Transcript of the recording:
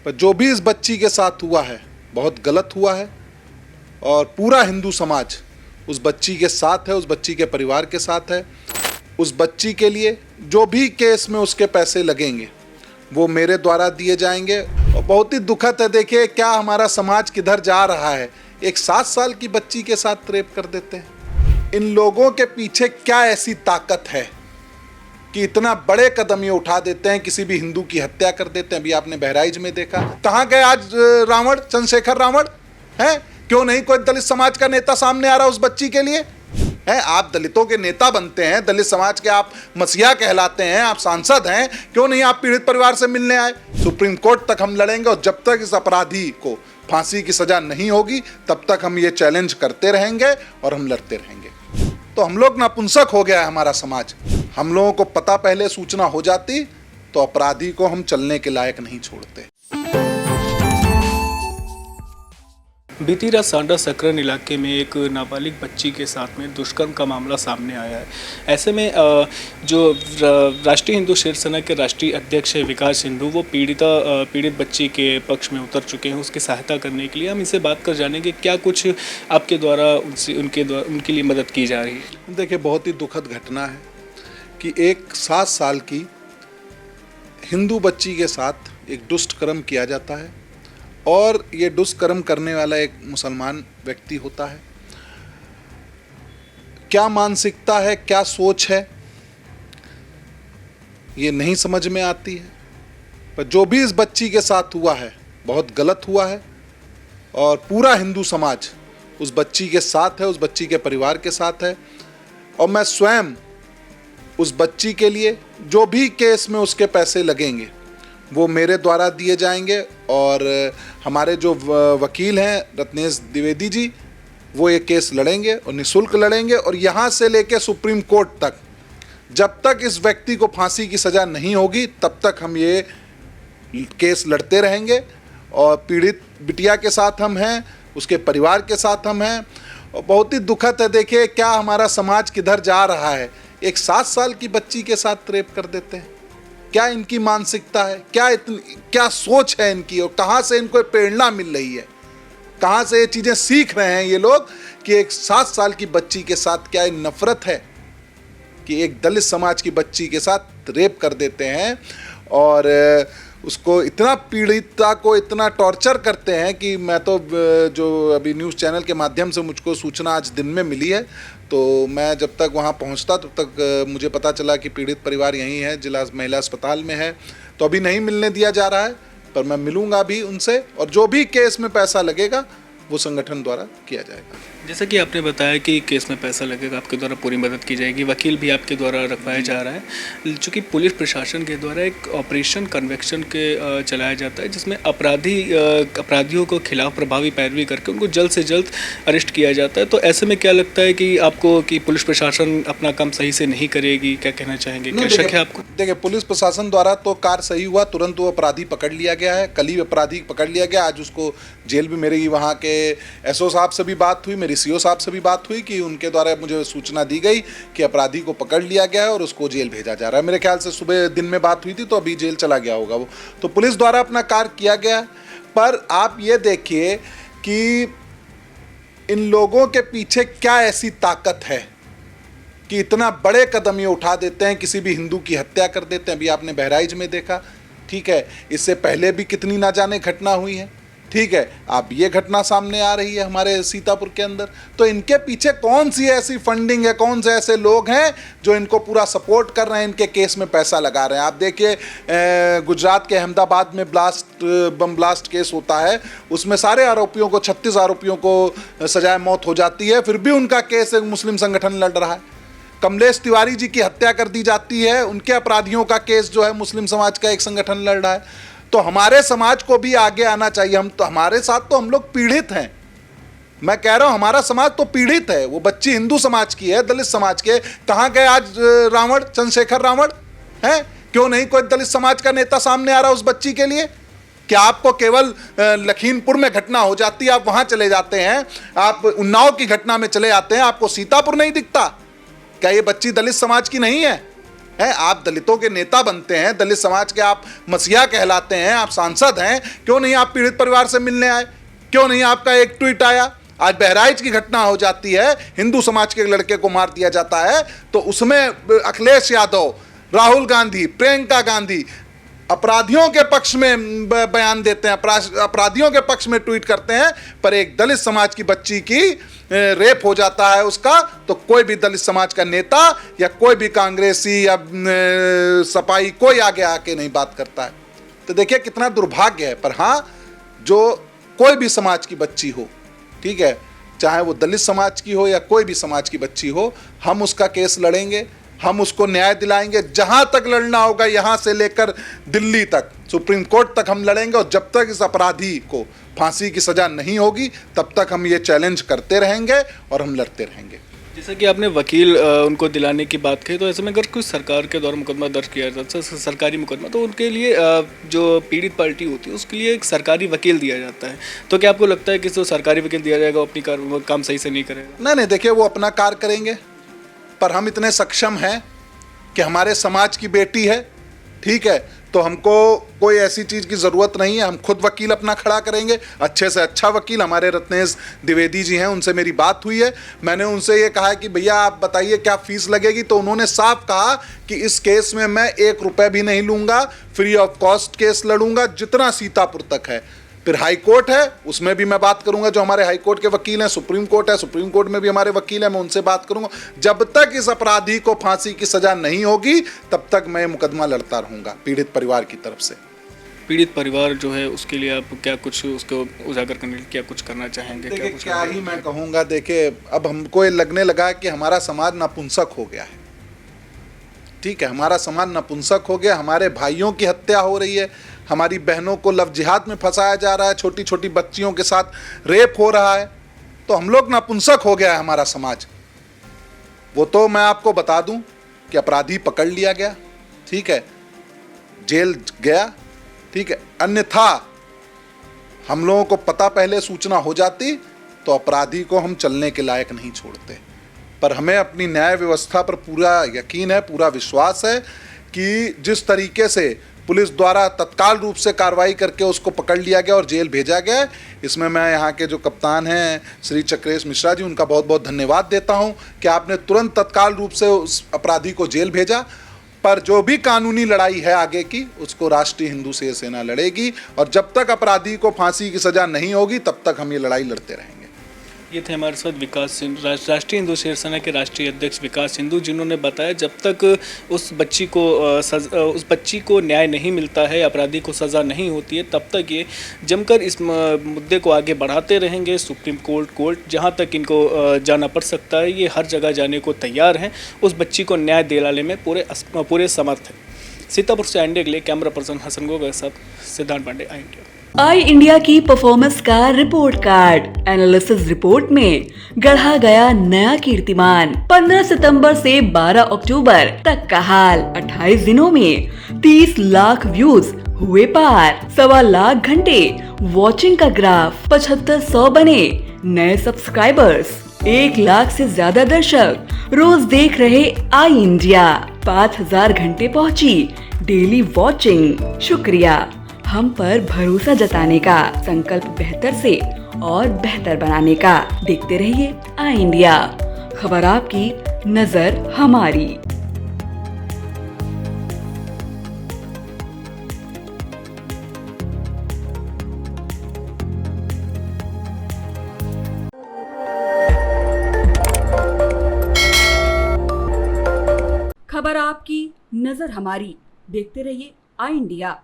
पर जो भी इस बच्ची के साथ हुआ है बहुत गलत हुआ है और पूरा हिंदू समाज उस बच्ची के साथ है, उस बच्ची के परिवार के साथ है। उस बच्ची के लिए जो भी केस में उसके पैसे लगेंगे वो मेरे द्वारा दिए जाएंगे। और बहुत ही दुखद है, देखिए क्या हमारा समाज किधर जा रहा है। एक 7 साल की बच्ची के साथ रेप कर देते हैं। इन लोगों के पीछे क्या ऐसी ताकत है कि इतना बड़े कदम ये उठा देते हैं, किसी भी हिंदू की हत्या कर देते हैं। अभी आपने बहराइच में देखा, कहाँ गए आज रावण, चंद्रशेखर रावण हैं? क्यों नहीं कोई दलित समाज का नेता सामने आ रहा उस बच्ची के लिए? हैं, आप दलितों के नेता बनते हैं, दलित समाज के आप मसीहा कहलाते हैं, आप सांसद हैं, क्यों नहीं आप पीड़ित परिवार से मिलने आए? सुप्रीम कोर्ट तक हम लड़ेंगे और जब तक इस अपराधी को फांसी की सजा नहीं होगी तब तक हम ये चैलेंज करते रहेंगे और हम लड़ते रहेंगे। तो हम लोग नपुंसक हो गया है हमारा समाज। हम लोगों को पता पहले सूचना हो जाती तो अपराधी को हम चलने के लायक नहीं छोड़ते। बीती रात सांडा सकरन इलाके में एक नाबालिग बच्ची के साथ में दुष्कर्म का मामला सामने आया है। ऐसे में जो राष्ट्रीय हिंदू शिवसेना के राष्ट्रीय अध्यक्ष है विकास हिंदू, वो पीड़ित बच्ची के पक्ष में उतर चुके हैं उसकी सहायता करने के लिए। हम इनसे बात कर जानेंगे क्या कुछ आपके द्वारा उनके लिए मदद की जा रही है। देखिए, बहुत ही दुखद घटना है कि एक 7 साल की हिंदू बच्ची के साथ एक दुष्कर्म किया जाता है और ये दुष्कर्म करने वाला एक मुसलमान व्यक्ति होता है। क्या मानसिकता है, क्या सोच है, ये नहीं समझ में आती है। पर जो भी इस बच्ची के साथ हुआ है बहुत गलत हुआ है और पूरा हिंदू समाज उस बच्ची के साथ है, उस बच्ची के परिवार के साथ है। और मैं स्वयं उस बच्ची के लिए जो भी केस में उसके पैसे लगेंगे वो मेरे द्वारा दिए जाएंगे। और हमारे जो वकील हैं रत्नेश द्विवेदी जी, वो ये केस लड़ेंगे और निःशुल्क लड़ेंगे। और यहाँ से लेके सुप्रीम कोर्ट तक जब तक इस व्यक्ति को फांसी की सज़ा नहीं होगी तब तक हम ये केस लड़ते रहेंगे। और पीड़ित बिटिया के साथ हम हैं, उसके परिवार के साथ हम हैं। और बहुत ही दुखद है, देखिए क्या हमारा समाज किधर जा रहा है। एक 7 साल की बच्ची के साथ रेप कर देते हैं। क्या इनकी मानसिकता है, क्या सोच है इनकी, और कहाँ से इनको प्रेरणा मिल रही है, कहाँ से ये चीज़ें सीख रहे हैं ये लोग कि एक 7 साल की बच्ची के साथ क्या नफरत है कि एक दलित समाज की बच्ची के साथ रेप कर देते हैं और उसको इतना पीड़िता को इतना टॉर्चर करते हैं कि मैं तो जो अभी न्यूज़ चैनल के माध्यम से मुझको सूचना आज दिन में मिली है, तो मैं जब तक वहाँ पहुँचता तब तक मुझे पता चला कि पीड़ित परिवार यहीं है, जिला महिला अस्पताल में है। तो अभी नहीं मिलने दिया जा रहा है, पर मैं मिलूँगा भी उनसे और जो भी केस में पैसा लगेगा वो संगठन द्वारा किया जाएगा। जैसा कि आपने बताया कि केस में पैसा लगेगा, आपके द्वारा पूरी मदद की जाएगी, वकील भी आपके द्वारा रखवाया जा रहा है। चूँकि पुलिस प्रशासन के द्वारा एक ऑपरेशन कन्वेक्शन के चलाया जाता है जिसमें अपराधियों को खिलाफ प्रभावी पैरवी करके उनको जल्द से जल्द अरेस्ट किया जाता है। तो ऐसे में क्या लगता है कि आपको कि पुलिस प्रशासन अपना काम सही से नहीं करेगी, क्या कहना चाहेंगे, क्या शक है आपको? देखिए, पुलिस प्रशासन द्वारा तो कार्य सही हुआ, तुरंत वो अपराधी पकड़ लिया गया है। कल ही अपराधी पकड़ लिया गया, आज उसको जेल भी, मेरी वहाँ के एसओ साहब से भी बात हुई, मेरी सीओ साहब से भी बात हुई कि उनके द्वारा मुझे सूचना दी गई कि अपराधी को पकड़ लिया गया है और उसको जेल भेजा जा रहा है। मेरे ख्याल से सुबह दिन में बात हुई थी तो अभी जेल चला गया होगा वो। तो पुलिस द्वारा अपना कार्य किया गया। पर आप ये देखिए कि इन लोगों के पीछे क्या ऐसी ताकत है कि इतना बड़े कदम ये उठा देते हैं, किसी भी हिंदू की हत्या कर देते हैं। अभी आपने बहराइच में देखा, ठीक है, इससे पहले भी कितनी ना जाने घटना हुई है, ठीक है। अब ये घटना सामने आ रही है हमारे सीतापुर के अंदर। तो इनके पीछे कौन सी ऐसी फंडिंग है, कौन से ऐसे लोग हैं जो इनको पूरा सपोर्ट कर रहे हैं, इनके केस में पैसा लगा रहे हैं। आप देखिए, गुजरात के अहमदाबाद में बम ब्लास्ट केस होता है, उसमें सारे आरोपियों को 36 आरोपियों को सजाए मौत हो जाती है, फिर भी उनका केस एक मुस्लिम संगठन लड़ रहा है। कमलेश तिवारी जी की हत्या कर दी जाती है, उनके अपराधियों का केस जो है मुस्लिम समाज का एक संगठन लड़ रहा है। तो हमारे समाज को भी आगे आना चाहिए। हमारे साथ तो हम लोग पीड़ित हैं। मैं कह रहा हूं हमारा समाज तो पीड़ित है। वो बच्ची हिंदू समाज की है, दलित समाज के। कहाँ गए आज रावण, चंद्रशेखर रावण हैं? क्यों नहीं कोई दलित समाज का नेता सामने आ रहा उस बच्ची के लिए? क्या आपको केवल लखीमपुर में घटना हो जाती है, आप वहां चले जाते हैं, आप उन्नाव की घटना में चले जाते हैं, आपको सीतापुर नहीं दिखता? क्या ये बच्ची दलित समाज की नहीं है? हैं, आप दलितों के नेता बनते हैं, दलित समाज के आप मसीहा कहलाते हैं, आप सांसद हैं, क्यों नहीं आप पीड़ित परिवार से मिलने आए? क्यों नहीं आपका एक ट्वीट आया? आज बहराइच की घटना हो जाती है, हिंदू समाज के लड़के को मार दिया जाता है, तो उसमें अखिलेश यादव, राहुल गांधी, प्रियंका गांधी अपराधियों के पक्ष में बयान देते हैं, अपराधियों के पक्ष में ट्वीट करते हैं, पर एक दलित समाज की बच्ची की रेप हो जाता है उसका, तो कोई भी दलित समाज का नेता या कोई भी कांग्रेसी या सपाई कोई आगे आके नहीं बात करता है। तो देखिए कितना दुर्भाग्य है। पर हाँ, जो कोई भी समाज की बच्ची हो, ठीक है, चाहे वो दलित समाज की हो या कोई भी समाज की बच्ची हो, हम उसका केस लड़ेंगे, हम उसको न्याय दिलाएंगे, जहां तक लड़ना होगा, यहां से लेकर दिल्ली तक, सुप्रीम कोर्ट तक हम लड़ेंगे। और जब तक इस अपराधी को फांसी की सजा नहीं होगी, तब तक हम ये चैलेंज करते रहेंगे और हम लड़ते रहेंगे। जैसा कि आपने वकील उनको दिलाने की बात कही, तो ऐसे में अगर कुछ सरकार के द्वारा मुकदमा दर्ज किया जाता है, सरकारी मुकदमा, तो उनके लिए जो पीड़ित पार्टी होती है उसके लिए एक सरकारी वकील दिया जाता है। तो क्या आपको लगता है कि जो सरकारी वकील दिया जाएगा वो अपनी काम सही से नहीं करेगा? नहीं, देखिए वो अपना कार्य करेंगे, पर हम इतने सक्षम हैं कि हमारे समाज की बेटी है, ठीक है, तो हमको कोई ऐसी चीज़ की ज़रूरत नहीं है, हम खुद वकील अपना खड़ा करेंगे, अच्छे से अच्छा वकील। हमारे रत्नेश द्विवेदी जी हैं, उनसे मेरी बात हुई है, मैंने उनसे ये कहा कि भैया आप बताइए क्या फ़ीस लगेगी, तो उन्होंने साफ कहा कि इस केस में मैं 1 रुपये भी नहीं लूँगा, फ्री ऑफ कॉस्ट केस लड़ूंगा, जितना सीतापुर तक है। फिर हाई कोर्ट है, उसमें भी मैं बात करूंगा, जो हमारे हाई कोर्ट के वकील हैं, सुप्रीम कोर्ट है, सुप्रीम कोर्ट में भी हमारे वकील हैं, मैं उनसे बात करूंगा। जब तक इस अपराधी को फांसी की सजा नहीं होगी, तब तक मैं मुकदमा लड़ता रहूंगा पीड़ित परिवार की तरफ से। पीड़ित परिवार जो है उसके लिए आप क्या कुछ उसको उजागर करने के लिए क्या कुछ करना चाहेंगे? क्या ही मैं कहूँगा, देखिए अब हमको ये लगने लगा कि हमारा समाज नपुंसक हो गया है, ठीक है, हमारा समाज नपुंसक हो गया, हमारे भाइयों की हत्या हो रही है, हमारी बहनों को लव जिहाद में फंसाया जा रहा है, छोटी छोटी बच्चियों के साथ रेप हो रहा है, तो हम लोग नपुंसक हो गया है हमारा समाज। वो तो मैं आपको बता दूं कि अपराधी पकड़ लिया गया, ठीक है, जेल गया, ठीक है, अन्यथा हम लोगों को पता पहले सूचना हो जाती तो अपराधी को हम चलने के लायक नहीं छोड़ते। पर हमें अपनी न्याय व्यवस्था पर पूरा यकीन है, पूरा विश्वास है कि जिस तरीके से पुलिस द्वारा तत्काल रूप से कार्रवाई करके उसको पकड़ लिया गया और जेल भेजा गया, इसमें मैं यहाँ के जो कप्तान हैं श्री चक्रेश मिश्रा जी, उनका बहुत बहुत धन्यवाद देता हूँ कि आपने तुरंत तत्काल रूप से उस अपराधी को जेल भेजा। पर जो भी कानूनी लड़ाई है आगे की, उसको राष्ट्रीय हिंदू सेना लड़ेगी, और जब तक अपराधी को फांसी की सजा नहीं होगी तब तक हम ये लड़ाई लड़ते रहेंगे। ये थे हमारे साथ विकास सिंधु, राष्ट्रीय हिंदू सेना के राष्ट्रीय अध्यक्ष विकास सिंधु, जिन्होंने बताया जब तक उस बच्ची को न्याय नहीं मिलता है, अपराधी को सज़ा नहीं होती है, तब तक ये जमकर इस मुद्दे को आगे बढ़ाते रहेंगे। सुप्रीम कोर्ट जहां तक इनको जाना पड़ सकता है, ये हर जगह जाने को तैयार हैं। उस बच्ची को न्याय दिलाने में पूरे समर्थ हैं। सीतापुर से इंडिया के लिए कैमरा पर्सन हसन गोगा के साथ सिद्धांत पांडे, आई इंडिया की परफॉर्मेंस का रिपोर्ट कार्ड एनालिसिस रिपोर्ट में गढ़ा गया नया कीर्तिमान। 15 सितंबर से 12 अक्टूबर तक का हाल, 28 दिनों में 30 लाख व्यूज हुए पार, 1.25 लाख घंटे वॉचिंग का ग्राफ, 7500 बने नए सब्सक्राइबर्स, 1 लाख से ज्यादा दर्शक रोज देख रहे आई इंडिया, 5000 घंटे पहुंची डेली वॉचिंग। शुक्रिया हम पर भरोसा जताने का, संकल्प बेहतर से और बेहतर बनाने का। देखते रहिए आई इंडिया, खबर आपकी, नजर हमारी। खबर आपकी, नजर हमारी। देखते रहिए आई इंडिया।